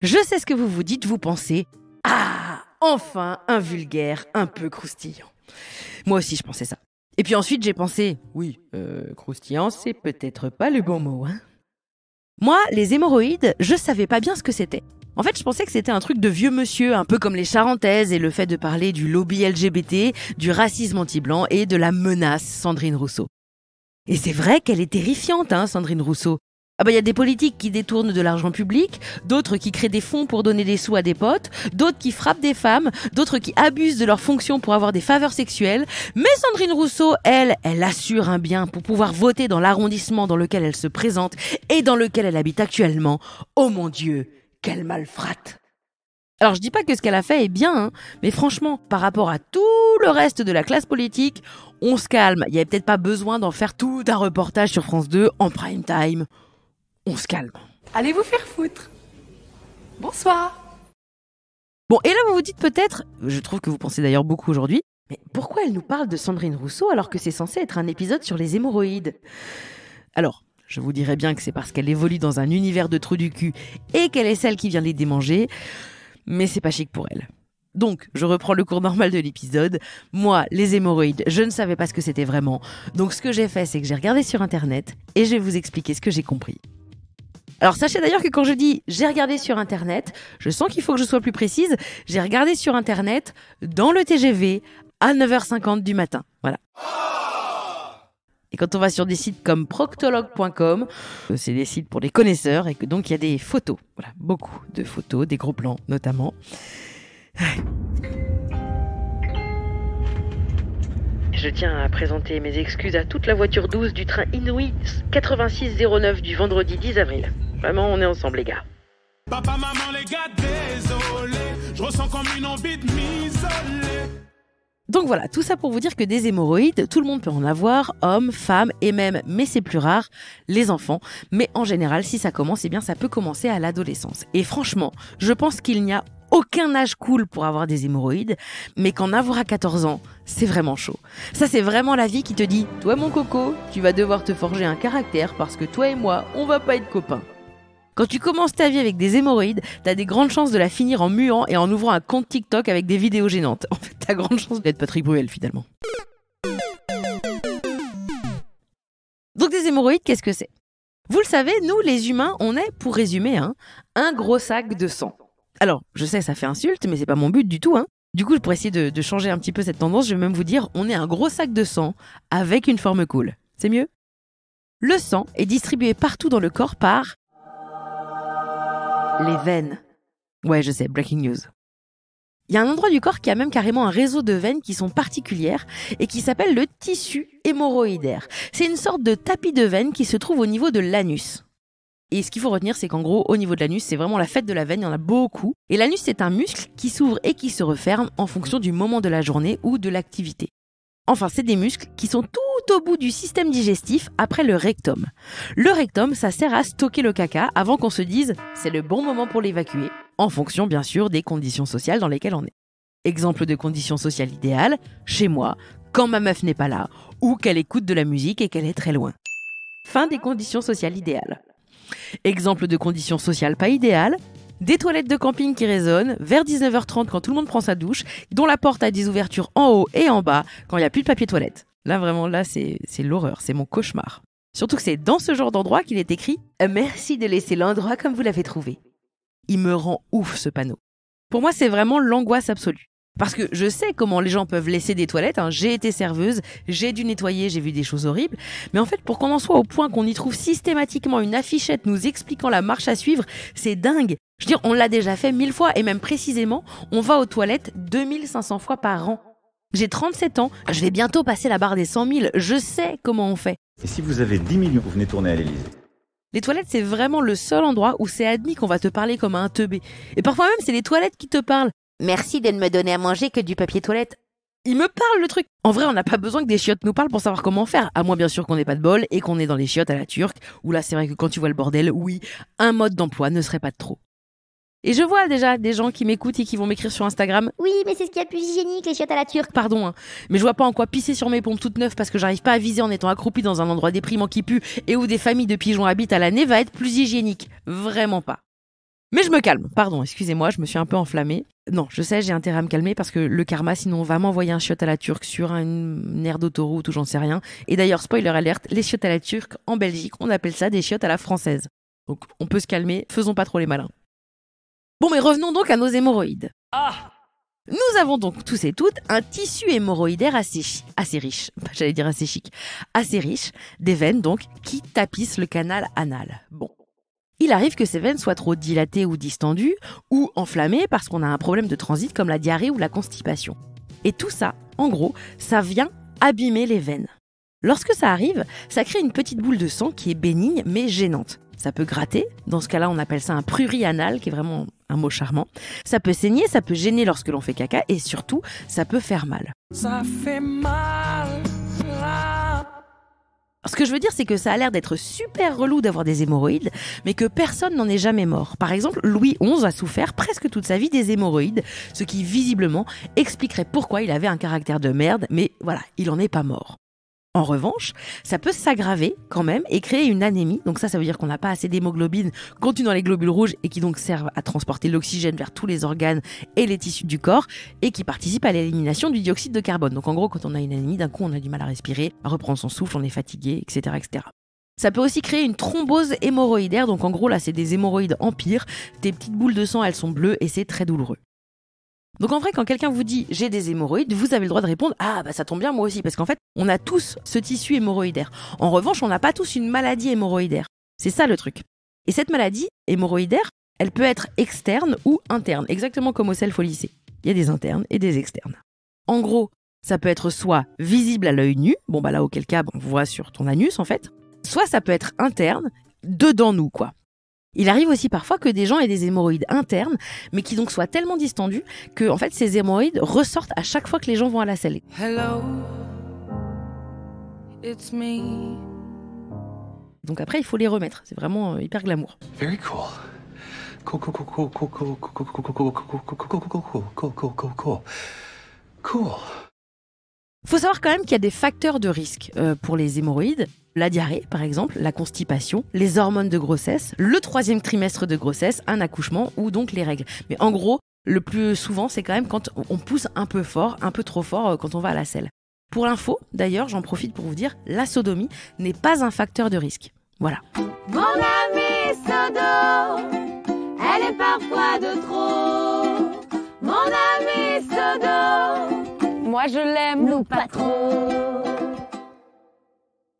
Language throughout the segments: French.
Je sais ce que vous vous dites, vous pensez « Ah, enfin un vulgaire un peu croustillant ». Moi aussi, je pensais ça. Et puis ensuite, j'ai pensé « Oui, croustillant, c'est peut-être pas le bon mot, hein ». Moi, les hémorroïdes, je savais pas bien ce que c'était. En fait, je pensais que c'était un truc de vieux monsieur, un peu comme les Charentaises et le fait de parler du lobby LGBT, du racisme anti-blanc et de la menace Sandrine Rousseau. Et c'est vrai qu'elle est terrifiante, Sandrine Rousseau. Ah bah, y a des politiques qui détournent de l'argent public, d'autres qui créent des fonds pour donner des sous à des potes, d'autres qui frappent des femmes, d'autres qui abusent de leur fonction pour avoir des faveurs sexuelles. Mais Sandrine Rousseau, elle assure un bien pour pouvoir voter dans l'arrondissement dans lequel elle se présente et dans lequel elle habite actuellement. Oh mon Dieu, quelle malfrate! Alors je dis pas que ce qu'elle a fait est bien, mais franchement, par rapport à tout le reste de la classe politique, on se calme. Il y avait peut-être pas besoin d'en faire tout un reportage sur France 2 en prime time. On se calme. Allez vous faire foutre. Bonsoir. Bon, et là vous vous dites peut-être, je trouve que vous pensez d'ailleurs beaucoup aujourd'hui, mais pourquoi elle nous parle de Sandrine Rousseau alors que c'est censé être un épisode sur les hémorroïdes ? Alors, je vous dirais bien que c'est parce qu'elle évolue dans un univers de trous du cul et qu'elle est celle qui vient les démanger, mais c'est pas chic pour elle. Donc, je reprends le cours normal de l'épisode. Moi, les hémorroïdes, je ne savais pas ce que c'était vraiment. Donc, ce que j'ai fait, c'est que j'ai regardé sur Internet et je vais vous expliquer ce que j'ai compris. Alors, sachez d'ailleurs que quand je dis « j'ai regardé sur Internet », je sens qu'il faut que je sois plus précise. J'ai regardé sur Internet dans le TGV à 9h50 du matin. Voilà. Et quand on va sur des sites comme proctologue.com, c'est des sites pour les connaisseurs et que donc il y a des photos. Voilà, beaucoup de photos, des gros plans notamment. Je tiens à présenter mes excuses à toute la voiture 12 du train Inouï 8609 du vendredi 10 avril. Vraiment, on est ensemble les gars. Papa, maman, les gars, désolé. Je ressens comme une envie de m'isoler. Donc voilà, tout ça pour vous dire que des hémorroïdes, tout le monde peut en avoir, hommes, femmes et même, mais c'est plus rare, les enfants. Mais en général, si ça commence, eh bien ça peut commencer à l'adolescence. Et franchement, je pense qu'il n'y a aucun âge cool pour avoir des hémorroïdes, mais qu'en avoir à 14 ans, c'est vraiment chaud. Ça, c'est vraiment la vie qui te dit « Toi mon coco, tu vas devoir te forger un caractère parce que toi et moi, on va pas être copains. » Quand tu commences ta vie avec des hémorroïdes, t'as des grandes chances de la finir en muant et en ouvrant un compte TikTok avec des vidéos gênantes. En fait, t'as grande chance d'être Patrick Bruel finalement. Donc des hémorroïdes, qu'est-ce que c'est ? Vous le savez, nous les humains, on est, pour résumer, un gros sac de sang. Alors, je sais, ça fait insulte, mais c'est pas mon but du tout. Du coup, pour essayer de changer un petit peu cette tendance, je vais même vous dire, on est un gros sac de sang avec une forme cool. C'est mieux ? Le sang est distribué partout dans le corps par les veines. Ouais, je sais, breaking news. Il y a un endroit du corps qui a même carrément un réseau de veines qui sont particulières et qui s'appelle le tissu hémorroïdaire. C'est une sorte de tapis de veines qui se trouve au niveau de l'anus. Et ce qu'il faut retenir, c'est qu'en gros, au niveau de l'anus, c'est vraiment la fête de la veine, il y en a beaucoup. Et l'anus, c'est un muscle qui s'ouvre et qui se referme en fonction du moment de la journée ou de l'activité. Enfin, c'est des muscles qui sont tout au bout du système digestif après le rectum. Le rectum, ça sert à stocker le caca avant qu'on se dise « c'est le bon moment pour l'évacuer », en fonction bien sûr des conditions sociales dans lesquelles on est. Exemple de conditions sociales idéales, chez moi, quand ma meuf n'est pas là, ou qu'elle écoute de la musique et qu'elle est très loin. Fin des conditions sociales idéales. Exemple de conditions sociales pas idéales, des toilettes de camping qui résonnent vers 19h30 quand tout le monde prend sa douche, dont la porte a des ouvertures en haut et en bas quand il n'y a plus de papier toilette. Là vraiment, c'est l'horreur, c'est mon cauchemar. Surtout que c'est dans ce genre d'endroit qu'il est écrit « Merci de laisser l'endroit comme vous l'avez trouvé ». Il me rend ouf ce panneau. Pour moi, c'est vraiment l'angoisse absolue. Parce que je sais comment les gens peuvent laisser des toilettes, j'ai été serveuse, j'ai dû nettoyer, j'ai vu des choses horribles, mais en fait pour qu'on en soit au point qu'on y trouve systématiquement une affichette nous expliquant la marche à suivre, c'est dingue. Je veux dire, on l'a déjà fait 1000 fois et même précisément, on va aux toilettes 2500 fois par an. J'ai 37 ans, je vais bientôt passer la barre des 100 000, je sais comment on fait. Et si vous avez 10 millions, vous venez tourner à l'Élysée. Les toilettes, c'est vraiment le seul endroit où c'est admis qu'on va te parler comme à un teubé. Et parfois même, c'est les toilettes qui te parlent. Merci de ne me donner à manger que du papier toilette. Il me parle le truc. En vrai, on n'a pas besoin que des chiottes nous parlent pour savoir comment faire. À moins bien sûr qu'on n'ait pas de bol et qu'on est dans les chiottes à la turque. Où là, c'est vrai que quand tu vois le bordel, oui, un mode d'emploi ne serait pas de trop. Et je vois déjà des gens qui m'écoutent et qui vont m'écrire sur Instagram. Oui, mais c'est ce qu'il y a de plus hygiénique, les chiottes à la turque. Pardon, mais je vois pas en quoi pisser sur mes pompes toutes neuves parce que j'arrive pas à viser en étant accroupi dans un endroit déprimant qui pue et où des familles de pigeons habitent à l'année va être plus hygiénique. Vraiment pas. Mais je me calme, pardon, excusez-moi, je me suis un peu enflammée. Non, je sais, j'ai intérêt à me calmer parce que le karma, sinon on va m'envoyer un chiotte à la turque sur une aire d'autoroute ou j'en sais rien. Et d'ailleurs, spoiler alert, les chiottes à la turque, en Belgique, on appelle ça des chiottes à la française. Donc on peut se calmer, faisons pas trop les malins. Bon, mais revenons donc à nos hémorroïdes. Nous avons donc tous et toutes un tissu hémorroïdaire assez riche, j'allais dire assez chic, assez riche, des veines donc qui tapissent le canal anal. Bon. Il arrive que ces veines soient trop dilatées ou distendues, ou enflammées parce qu'on a un problème de transit comme la diarrhée ou la constipation. Et tout ça, en gros, ça vient abîmer les veines. Lorsque ça arrive, ça crée une petite boule de sang qui est bénigne mais gênante. Ça peut gratter, dans ce cas-là on appelle ça un prurit anal, qui est vraiment un mot charmant. Ça peut saigner, ça peut gêner lorsque l'on fait caca, et surtout, ça peut faire mal. Ça fait mal. Ce que je veux dire, c'est que ça a l'air d'être super relou d'avoir des hémorroïdes, mais que personne n'en est jamais mort. Par exemple, Louis XI a souffert presque toute sa vie des hémorroïdes, ce qui visiblement expliquerait pourquoi il avait un caractère de merde, mais voilà, il en est pas mort. En revanche, ça peut s'aggraver quand même et créer une anémie. Donc ça veut dire qu'on n'a pas assez d'hémoglobine contenant les globules rouges et qui donc servent à transporter l'oxygène vers tous les organes et les tissus du corps et qui participent à l'élimination du dioxyde de carbone. Donc en gros, quand on a une anémie, d'un coup on a du mal à respirer, à reprendre son souffle, on est fatigué, etc., etc. Ça peut aussi créer une thrombose hémorroïdaire. Donc en gros là, c'est des hémorroïdes empires. Tes petites boules de sang, elles sont bleues et c'est très douloureux. Donc en vrai, quand quelqu'un vous dit « j'ai des hémorroïdes », vous avez le droit de répondre « ah bah ça tombe bien, moi aussi », parce qu'en fait, on a tous ce tissu hémorroïdaire. En revanche, on n'a pas tous une maladie hémorroïdaire. C'est ça le truc. Et cette maladie hémorroïdaire, elle peut être externe ou interne, exactement comme au self au lycée. Il y a des internes et des externes. En gros, ça peut être soit visible à l'œil nu, bon bah là auquel cas, on voit sur ton anus en fait, soit ça peut être interne, dedans nous quoi. Il arrive aussi parfois que des gens aient des hémorroïdes internes, mais qui donc soient tellement distendus que en fait, ces hémorroïdes ressortent à chaque fois que les gens vont à la selle. Hello, it's me. Donc après, il faut les remettre. C'est vraiment hyper glamour. Very cool. Cool. Faut savoir quand même qu'il y a des facteurs de risque pour les hémorroïdes. La diarrhée, par exemple, la constipation, les hormones de grossesse, le 3e trimestre de grossesse, un accouchement ou donc les règles. Mais en gros, le plus souvent, c'est quand même quand on pousse un peu fort, un peu trop fort quand on va à la selle. Pour l'info, d'ailleurs, j'en profite pour vous dire, la sodomie n'est pas un facteur de risque. Voilà. Mon amie Sodo, elle est parfois de trop. Mon amie Sodo, Moi, je l'aime. nous pas trop.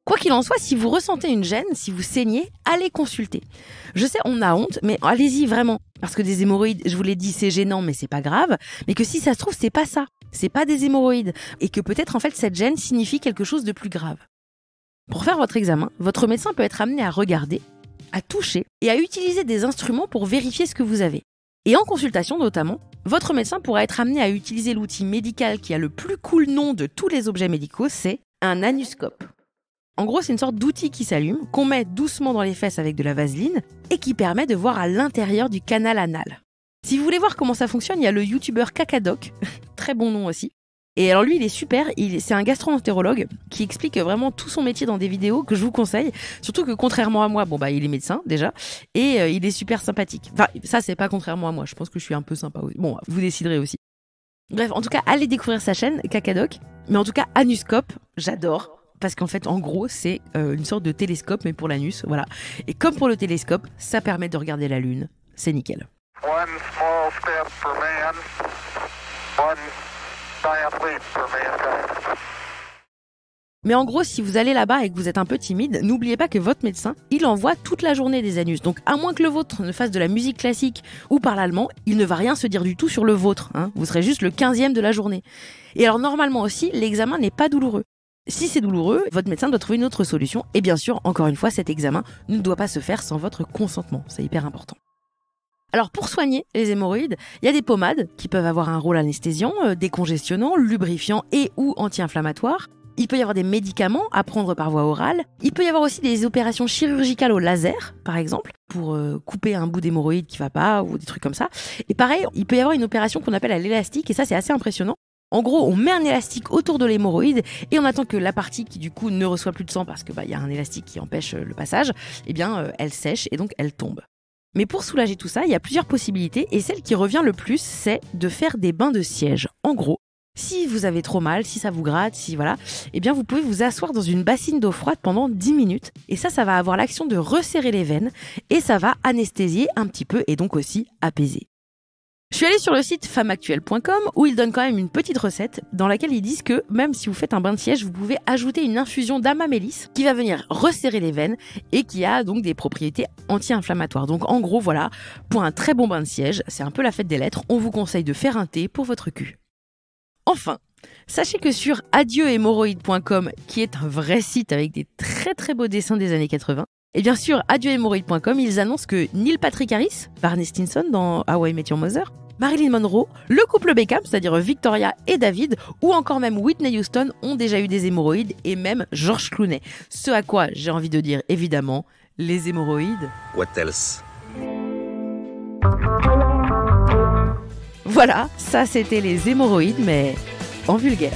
Quoi qu'il en soit, si vous ressentez une gêne, si vous saignez, allez consulter. Je sais, on a honte, mais allez-y vraiment. Parce que des hémorroïdes, je vous l'ai dit, c'est gênant, mais c'est pas grave. Mais que si ça se trouve, c'est pas ça. C'est pas des hémorroïdes. Et que peut-être, en fait, cette gêne signifie quelque chose de plus grave. Pour faire votre examen, votre médecin peut être amené à regarder, à toucher et à utiliser des instruments pour vérifier ce que vous avez. Et en consultation notamment, votre médecin pourra être amené à utiliser l'outil médical qui a le plus cool nom de tous les objets médicaux, c'est un anuscope. En gros, c'est une sorte d'outil qui s'allume, qu'on met doucement dans les fesses avec de la vaseline et qui permet de voir à l'intérieur du canal anal. Si vous voulez voir comment ça fonctionne, il y a le youtubeur Cacadoc, très bon nom aussi. Et alors lui, il est super, c'est un gastro-entérologue qui explique vraiment tout son métier dans des vidéos que je vous conseille. Surtout que contrairement à moi, il est médecin déjà, et il est super sympathique. Enfin, ça c'est pas contrairement à moi, je pense que je suis un peu sympa aussi. Bon, vous déciderez aussi. Bref, en tout cas, allez découvrir sa chaîne, Cacadoc. Mais en tout cas, Anuscope, j'adore. Parce qu'en fait, en gros, c'est une sorte de télescope, mais pour l'anus, voilà. Et comme pour le télescope, ça permet de regarder la Lune. C'est nickel. One small step for man, one giant leap for mankind. Mais en gros, si vous allez là-bas et que vous êtes un peu timide, n'oubliez pas que votre médecin, il envoie toute la journée des anus. Donc, à moins que le vôtre ne fasse de la musique classique ou parle allemand, il ne va rien se dire du tout sur le vôtre. Vous serez juste le 15e de la journée. Et alors, normalement aussi, l'examen n'est pas douloureux. Si c'est douloureux, votre médecin doit trouver une autre solution. Et bien sûr, encore une fois, cet examen ne doit pas se faire sans votre consentement. C'est hyper important. Alors pour soigner les hémorroïdes, il y a des pommades qui peuvent avoir un rôle anesthésiant, décongestionnant, lubrifiant et ou anti-inflammatoire. Il peut y avoir des médicaments à prendre par voie orale. Il peut y avoir aussi des opérations chirurgicales au laser, par exemple, pour couper un bout d'hémorroïde qui va pas ou des trucs comme ça. Et pareil, il peut y avoir une opération qu'on appelle à l'élastique et ça c'est assez impressionnant. En gros, on met un élastique autour de l'hémorroïde et on attend que la partie qui du coup ne reçoit plus de sang parce que y a un élastique qui empêche le passage, elle sèche et donc elle tombe. Mais pour soulager tout ça, il y a plusieurs possibilités et celle qui revient le plus, c'est de faire des bains de siège. En gros, si vous avez trop mal, si ça vous gratte, eh bien vous pouvez vous asseoir dans une bassine d'eau froide pendant 10 minutes et ça va avoir l'action de resserrer les veines et ça va anesthésier un petit peu et donc aussi apaiser. Je suis allée sur le site femmeactuelle.com où ils donnent quand même une petite recette dans laquelle ils disent que même si vous faites un bain de siège, vous pouvez ajouter une infusion d'amamélis qui va venir resserrer les veines et qui a donc des propriétés anti-inflammatoires. Donc en gros, voilà, pour un très bon bain de siège, c'est un peu la fête des lettres, on vous conseille de faire un thé pour votre cul. Enfin, sachez que sur adieuhémorroïdes.com, qui est un vrai site avec des très très beaux dessins des années 80, et bien sûr, adieuhémorroïdes.com, ils annoncent que Neil Patrick Harris, Barney Stinson dans How I Met Your Mother, Marilyn Monroe, le couple Beckham, c'est-à-dire Victoria et David, ou encore même Whitney Houston ont déjà eu des hémorroïdes, et même George Clooney. Ce à quoi j'ai envie de dire, évidemment, les hémorroïdes. What else? Voilà, ça c'était les hémorroïdes, mais en vulgaire.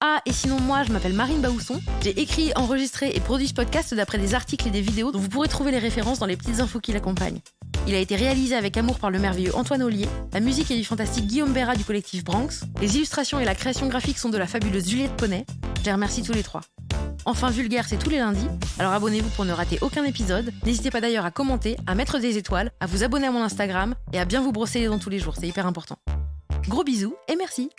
Ah, et sinon moi, je m'appelle Marine Baousson. J'ai écrit, enregistré et produit ce podcast d'après des articles et des vidéos dont vous pourrez trouver les références dans les petites infos qui l'accompagnent. Il a été réalisé avec amour par le merveilleux Antoine Ollier. La musique est du fantastique Guillaume Béra du collectif Branx. Les illustrations et la création graphique sont de la fabuleuse Juliette Poney. Je les remercie tous les trois. Enfin, Vulgaire, c'est tous les lundis, alors abonnez-vous pour ne rater aucun épisode. N'hésitez pas d'ailleurs à commenter, à mettre des étoiles, à vous abonner à mon Instagram et à bien vous brosser les dents tous les jours, c'est hyper important. Gros bisous et merci.